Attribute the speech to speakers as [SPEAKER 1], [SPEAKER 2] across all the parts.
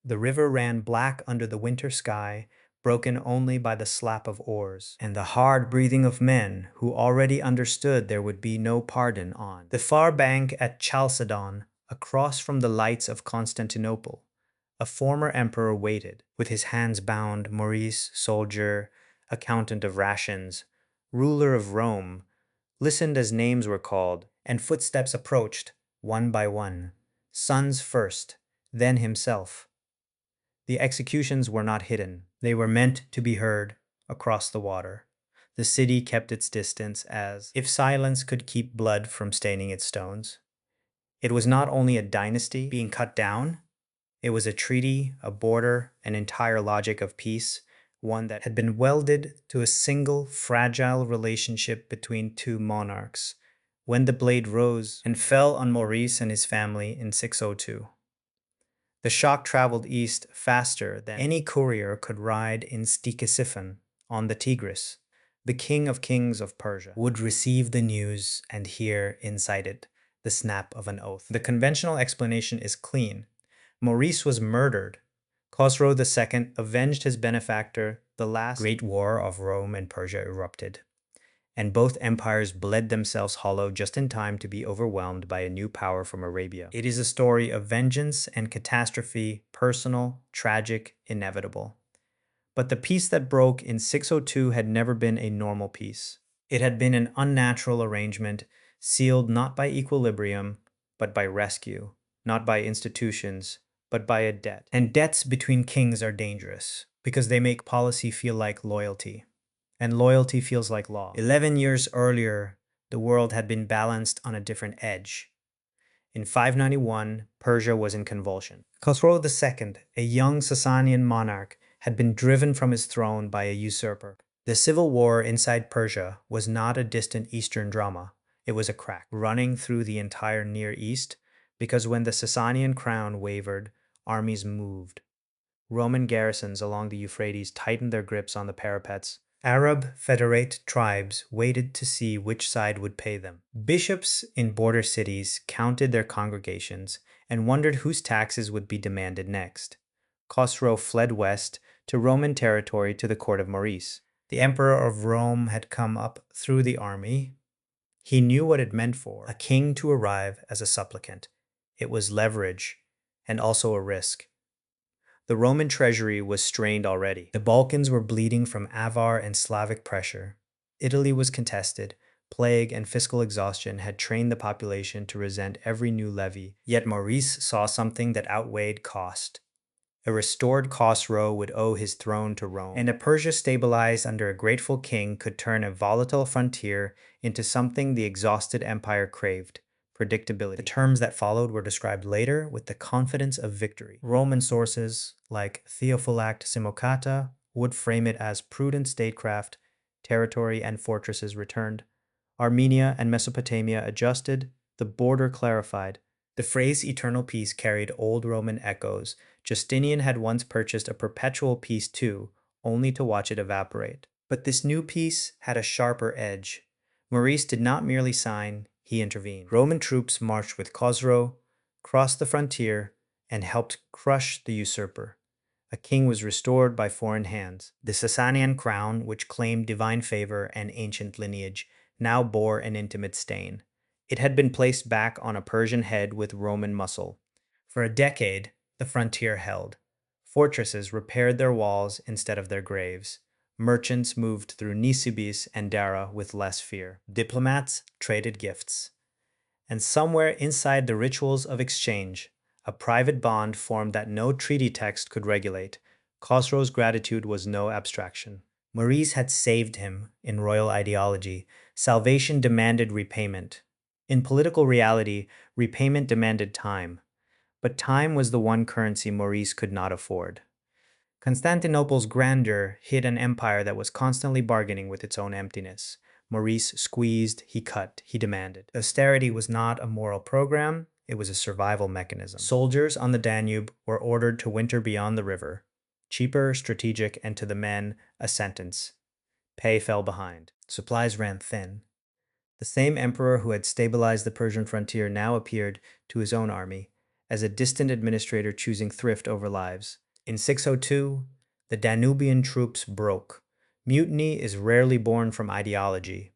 [SPEAKER 1] The river ran black under the winter sky, broken only by the slap of oars, and the hard breathing of men who already understood there would be no pardon on the far bank at Chalcedon, across from the lights of Constantinople. A former emperor waited, with his hands bound. Maurice, soldier, accountant of rations, ruler of Rome, listened as names were called, and footsteps approached, one by one. Sons first, then himself. The executions were not hidden. They were meant to be heard across the water. The city kept its distance as if silence could keep blood from staining its stones. It was not only a dynasty being cut down, it was a treaty, a border, an entire logic of peace, one that had been welded to a single fragile relationship between two monarchs, when the blade rose and fell on Maurice and his family in 602. The shock traveled east faster than any courier could ride in Ctesiphon on the Tigris. The king of kings of Persia would receive the news and hear inside it the snap of an oath. The conventional explanation is clean. Maurice was murdered. Khosrow II avenged his benefactor. The last great war of Rome and Persia erupted, and both empires bled themselves hollow just in time to be overwhelmed by a new power from Arabia. It is a story of vengeance and catastrophe, personal, tragic, inevitable. But the peace that broke in 602 had never been a normal peace. It had been an unnatural arrangement, sealed not by equilibrium, but by rescue, not by institutions, but by a debt. And debts between kings are dangerous, because they make policy feel like loyalty. And loyalty feels like law. 11 years earlier, the world had been balanced on a different edge. In 591, Persia was in convulsion. Khosrow II, a young Sasanian monarch, had been driven from his throne by a usurper. The civil war inside Persia was not a distant Eastern drama. It was a crack running through the entire Near East, because when the Sasanian crown wavered, armies moved. Roman garrisons along the Euphrates tightened their grips on the parapets. Arab federate tribes waited to see which side would pay them. Bishops in border cities counted their congregations and wondered whose taxes would be demanded next. Khosrow fled west to Roman territory to the court of Maurice. The emperor of Rome had come up through the army. He knew what it meant for a king to arrive as a supplicant. It was leverage and also a risk. The Roman treasury was strained already. The Balkans were bleeding from Avar and Slavic pressure. Italy was contested. Plague and fiscal exhaustion had trained the population to resent every new levy. Yet Maurice saw something that outweighed cost. A restored Khosrow would owe his throne to Rome, and a Persia stabilized under a grateful king could turn a volatile frontier into something the exhausted empire craved: predictability. The terms that followed were described later with the confidence of victory. Roman sources, like Theophylact Simocata, would frame it as prudent statecraft, territory and fortresses returned. Armenia and Mesopotamia adjusted, the border clarified. The phrase eternal peace carried old Roman echoes. Justinian had once purchased a perpetual peace too, only to watch it evaporate. But this new peace had a sharper edge. Maurice did not merely sign, he intervened. Roman troops marched with Khosrow, crossed the frontier, and helped crush the usurper. A king was restored by foreign hands. The Sasanian crown, which claimed divine favor and ancient lineage, now bore an intimate stain. It had been placed back on a Persian head with Roman muscle. For a decade, the frontier held. Fortresses repaired their walls instead of their graves. Merchants moved through Nisibis and Dara with less fear. Diplomats traded gifts. And somewhere inside the rituals of exchange, a private bond formed that no treaty text could regulate. Khosrow's gratitude was no abstraction. Maurice had saved him in royal ideology. Salvation demanded repayment. In political reality, repayment demanded time. But time was the one currency Maurice could not afford. Constantinople's grandeur hid an empire that was constantly bargaining with its own emptiness. Maurice squeezed, he cut, he demanded. Austerity was not a moral program, it was a survival mechanism. Soldiers on the Danube were ordered to winter beyond the river. Cheaper, strategic, and to the men, a sentence. Pay fell behind. Supplies ran thin. The same emperor who had stabilized the Persian frontier now appeared to his own army. as a distant administrator choosing thrift over lives. In 602, the Danubian troops broke. Mutiny is rarely born from ideology.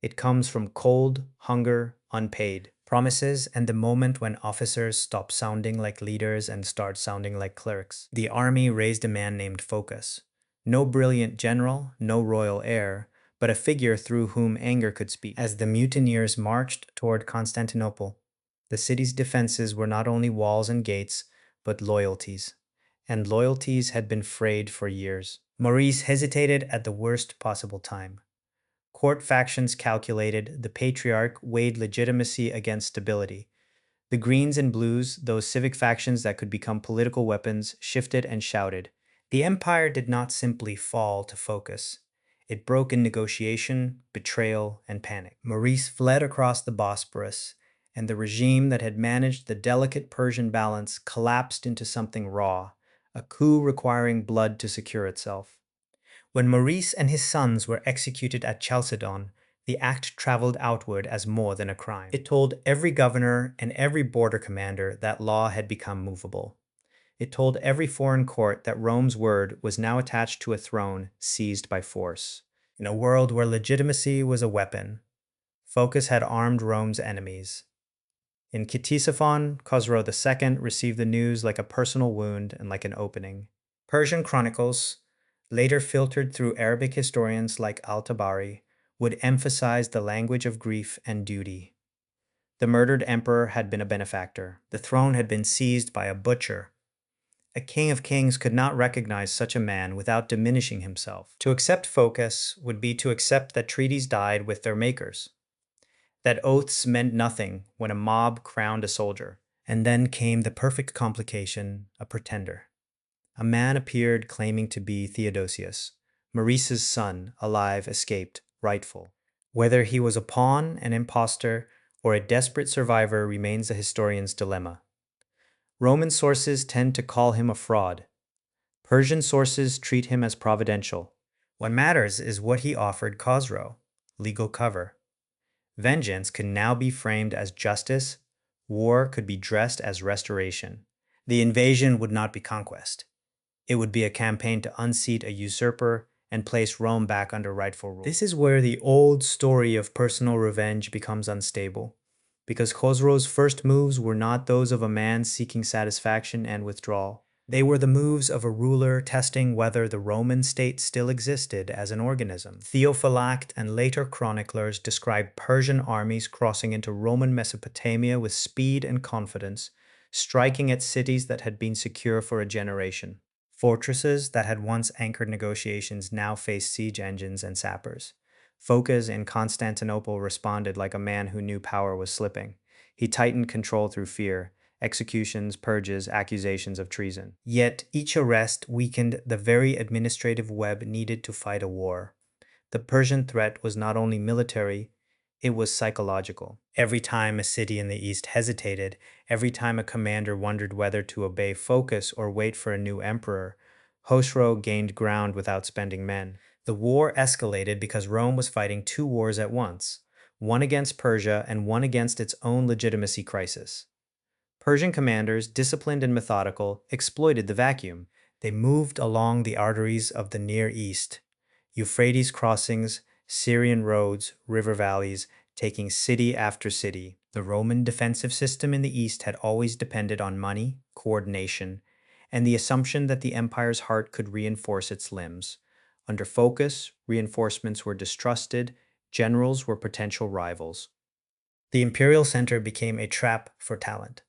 [SPEAKER 1] It comes from cold, hunger, unpaid promises, and the moment when officers stop sounding like leaders and start sounding like clerks. The army raised a man named Phocas. No brilliant general, no royal heir, but a figure through whom anger could speak. As the mutineers marched toward Constantinople, the city's defenses were not only walls and gates, but loyalties. And loyalties had been frayed for years. Maurice hesitated at the worst possible time. Court factions calculated, the patriarch weighed legitimacy against stability. The Greens and Blues, those civic factions that could become political weapons, shifted and shouted. The empire did not simply fall to Phocas. It broke in negotiation, betrayal, and panic. Maurice fled across the Bosporus, and the regime that had managed the delicate Persian balance collapsed into something raw, a coup requiring blood to secure itself. When Maurice and his sons were executed at Chalcedon, the act traveled outward as more than a crime. It told every governor and every border commander that law had become movable. It told every foreign court that Rome's word was now attached to a throne seized by force. In a world where legitimacy was a weapon, Phocas had armed Rome's enemies. In Ctesiphon, Khosrow II received the news like a personal wound and like an opening. Persian chronicles, later filtered through Arabic historians like al-Tabari, would emphasize the language of grief and duty. The murdered emperor had been a benefactor. The throne had been seized by a butcher. A king of kings could not recognize such a man without diminishing himself. To accept Phocas would be to accept that treaties died with their makers, that oaths meant nothing when a mob crowned a soldier. And then came the perfect complication, a pretender. A man appeared claiming to be Theodosius, Maurice's son, alive, escaped, rightful. Whether he was a pawn, an impostor, or a desperate survivor remains a historian's dilemma. Roman sources tend to call him a fraud. Persian sources treat him as providential. What matters is what he offered Khosrow, legal cover. Vengeance could now be framed as justice. War could be dressed as restoration. The invasion would not be conquest. It would be a campaign to unseat a usurper and place Rome back under rightful rule. This is where the old story of personal revenge becomes unstable, because Khosrow's first moves were not those of a man seeking satisfaction and withdrawal. They were the moves of a ruler testing whether the Roman state still existed as an organism. Theophylact and later chroniclers describe Persian armies crossing into Roman Mesopotamia with speed and confidence, striking at cities that had been secure for a generation. Fortresses that had once anchored negotiations now faced siege engines and sappers. Phocas in Constantinople responded like a man who knew power was slipping. He tightened control through fear, executions, purges, accusations of treason. Yet each arrest weakened the very administrative web needed to fight a war. The Persian threat was not only military, it was psychological. Every time a city in the east hesitated, every time a commander wondered whether to obey Phocas or wait for a new emperor, Khosrow gained ground without spending men. The war escalated because Rome was fighting two wars at once, one against Persia and one against its own legitimacy crisis. Persian commanders, disciplined and methodical, exploited the vacuum. They moved along the arteries of the Near East, Euphrates crossings, Syrian roads, river valleys, taking city after city. The Roman defensive system in the East had always depended on money, coordination, and the assumption that the empire's heart could reinforce its limbs. Under Phocas, reinforcements were distrusted, generals were potential rivals. The imperial center became a trap for talent.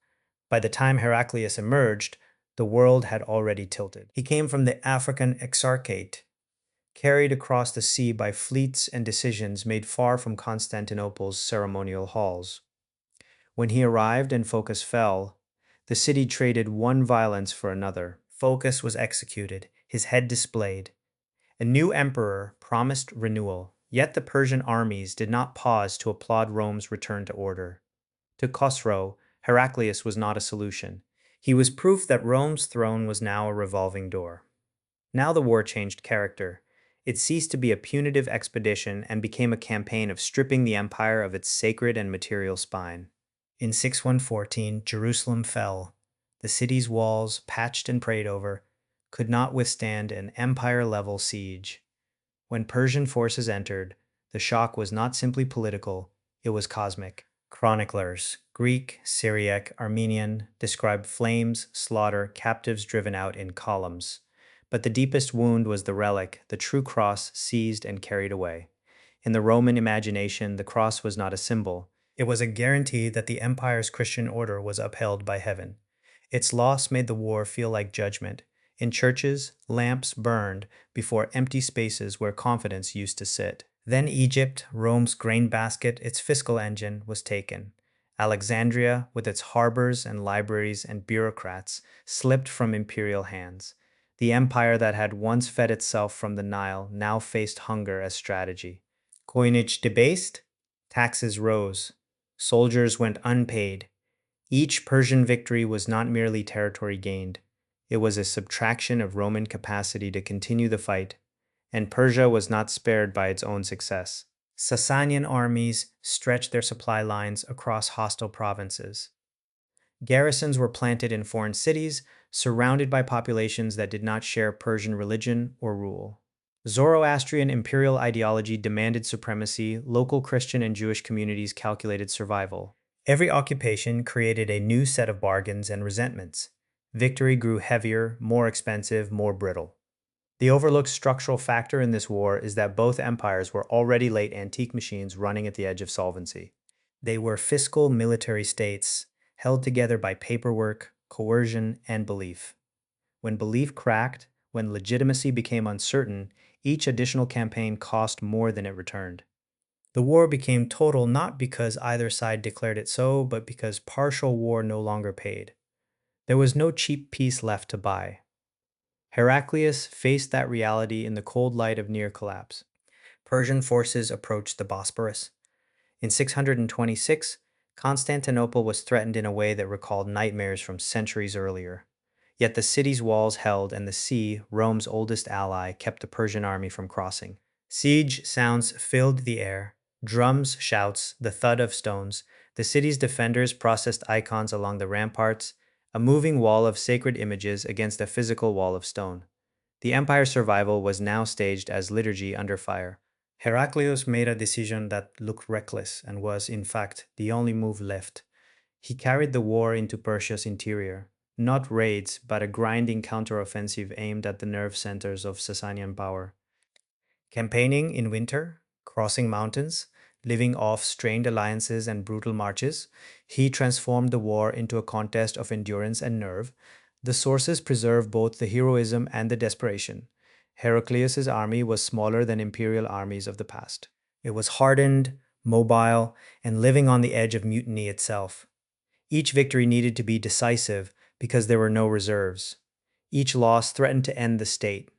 [SPEAKER 1] By the time Heraclius emerged, the world had already tilted. He came from the African exarchate, carried across the sea by fleets and decisions made far from Constantinople's ceremonial halls. When he arrived and Phocas fell, the city traded one violence for another. Phocas was executed, his head displayed. A new emperor promised renewal, yet the Persian armies did not pause to applaud Rome's return to order. To Khosrow, Heraclius was not a solution. He was proof that Rome's throne was now a revolving door. Now the war changed character. It ceased to be a punitive expedition and became a campaign of stripping the empire of its sacred and material spine. In 6114, Jerusalem fell. The city's walls, patched and prayed over, could not withstand an empire-level siege. When Persian forces entered, the shock was not simply political, it was cosmic. Chroniclers, Greek, Syriac, Armenian, describe flames, slaughter, captives driven out in columns. But the deepest wound was the relic, the true cross seized and carried away. In the Roman imagination, the cross was not a symbol. It was a guarantee that the empire's Christian order was upheld by heaven. Its loss made the war feel like judgment. In churches, lamps burned before empty spaces where confidence used to sit. Then Egypt, Rome's grain basket, its fiscal engine, was taken. Alexandria, with its harbors and libraries and bureaucrats, slipped from imperial hands. The empire that had once fed itself from the Nile now faced hunger as strategy. Coinage debased, taxes rose, soldiers went unpaid. Each Persian victory was not merely territory gained, it was a subtraction of Roman capacity to continue the fight, and Persia was not spared by its own success. Sasanian armies stretched their supply lines across hostile provinces. Garrisons were planted in foreign cities, surrounded by populations that did not share Persian religion or rule. Zoroastrian imperial ideology demanded supremacy, local Christian and Jewish communities calculated survival. Every occupation created a new set of bargains and resentments. Victory grew heavier, more expensive, more brittle. The overlooked structural factor in this war is that both empires were already late antique machines running at the edge of solvency. They were fiscal military states, held together by paperwork, coercion, and belief. When belief cracked, when legitimacy became uncertain, each additional campaign cost more than it returned. The war became total not because either side declared it so, but because partial war no longer paid. There was no cheap peace left to buy. Heraclius faced that reality in the cold light of near collapse. Persian forces approached the Bosporus. In 626, Constantinople was threatened in a way that recalled nightmares from centuries earlier. Yet the city's walls held, and the sea, Rome's oldest ally, kept the Persian army from crossing. Siege sounds filled the air. Drums, shouts, the thud of stones. The city's defenders processed icons along the ramparts, a moving wall of sacred images against a physical wall of stone. The empire's survival was now staged as liturgy under fire. Heraclius made a decision that looked reckless and was, in fact, the only move left. He carried the war into Persia's interior. Not raids, but a grinding counteroffensive aimed at the nerve centers of Sasanian power. Campaigning in winter, crossing mountains, living off strained alliances and brutal marches, he transformed the war into a contest of endurance and nerve. The sources preserve both the heroism and the desperation. Heraclius's army was smaller than imperial armies of the past. It was hardened, mobile, and living on the edge of mutiny itself. Each victory needed to be decisive because there were no reserves. Each loss threatened to end the state.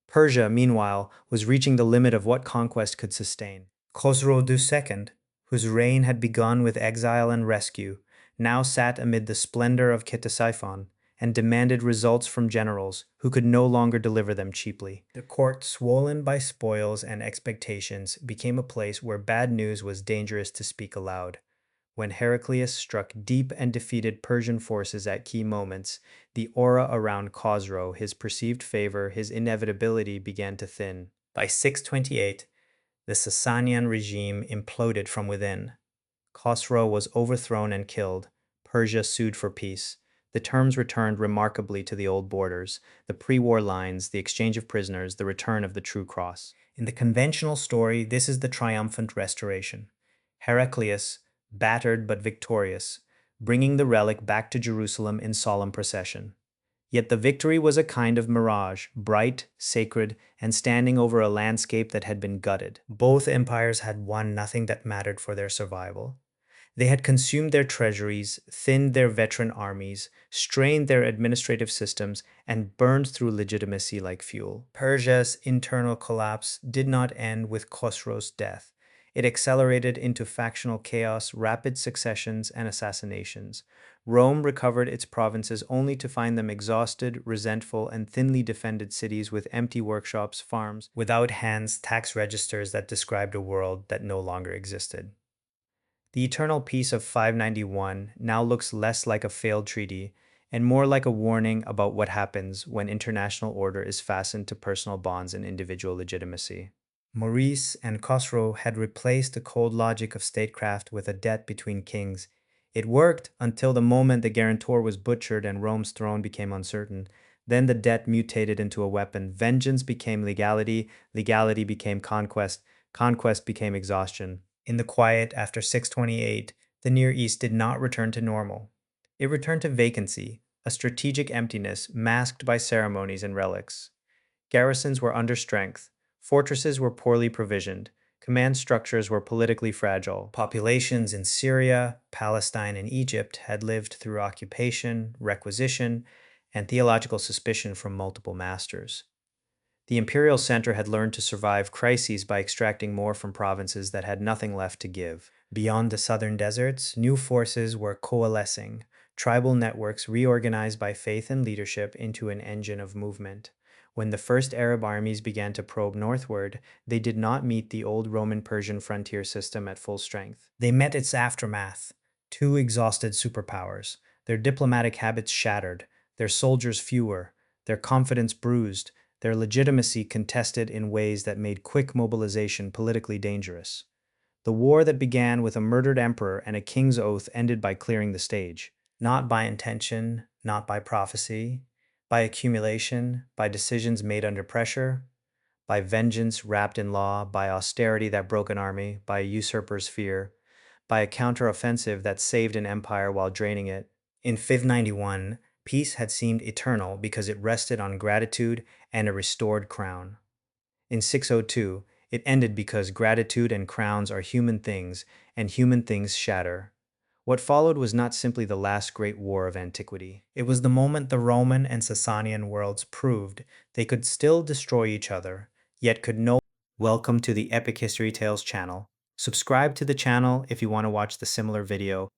[SPEAKER 1] Persia, meanwhile, was reaching the limit of what conquest could sustain. Khosrow II, whose reign had begun with exile and rescue, now sat amid the splendor of Ctesiphon and demanded results from generals who could no longer deliver them cheaply. The court, swollen by spoils and expectations, became a place where bad news was dangerous to speak aloud. When Heraclius struck deep and defeated Persian forces at key moments, the aura around Khosrow, his perceived favor, his inevitability began to thin. By 628, the Sasanian regime imploded from within. Khosrow was overthrown and killed. Persia sued for peace. The terms returned remarkably to the old borders, the pre-war lines, the exchange of prisoners, the return of the true cross. In the conventional story, this is the triumphant restoration. Heraclius, battered but victorious, bringing the relic back to Jerusalem in solemn procession. Yet the victory was a kind of mirage, bright, sacred, and standing over a landscape that had been gutted. Both empires had won nothing that mattered for their survival. They had consumed their treasuries, thinned their veteran armies, strained their administrative systems, and burned through legitimacy like fuel. Persia's internal collapse did not end with Khosrow's death. It accelerated into factional chaos, rapid successions, and assassinations. Rome recovered its provinces only to find them exhausted, resentful, and thinly defended cities with empty workshops, farms, without hands, tax registers that described a world that no longer existed. The eternal peace of 591 now looks less like a failed treaty and more like a warning about what happens when international order is fastened to personal bonds and individual legitimacy. Maurice and Khosrow had replaced the cold logic of statecraft with a debt between kings. It worked until the moment the guarantor was butchered and Rome's throne became uncertain. Then the debt mutated into a weapon. Vengeance became legality, legality became conquest, conquest became exhaustion. In the quiet after 628, the Near East did not return to normal. It returned to vacancy, a strategic emptiness masked by ceremonies and relics. Garrisons were under strength, fortresses were poorly provisioned, command structures were politically fragile. Populations in Syria, Palestine, and Egypt had lived through occupation, requisition, and theological suspicion from multiple masters. The imperial center had learned to survive crises by extracting more from provinces that had nothing left to give. Beyond the southern deserts, new forces were coalescing, tribal networks reorganized by faith and leadership into an engine of movement. When the first Arab armies began to probe northward, they did not meet the old Roman-Persian frontier system at full strength. They met its aftermath, two exhausted superpowers, their diplomatic habits shattered, their soldiers fewer, their confidence bruised, their legitimacy contested in ways that made quick mobilization politically dangerous. The war that began with a murdered emperor and a king's oath ended by clearing the stage. Not by intention, not by prophecy, by accumulation, by decisions made under pressure, by vengeance wrapped in law, by austerity that broke an army, by a usurper's fear, by a counteroffensive that saved an empire while draining it. In 591, peace had seemed eternal because it rested on gratitude and a restored crown. In 602, it ended because gratitude and crowns are human things, and human things shatter. What followed was not simply the last great war of antiquity. It was the moment the Roman and Sasanian worlds proved they could still destroy each other, yet could no. Welcome to the Epic History Tales channel. Subscribe to the channel if you want to watch the similar video.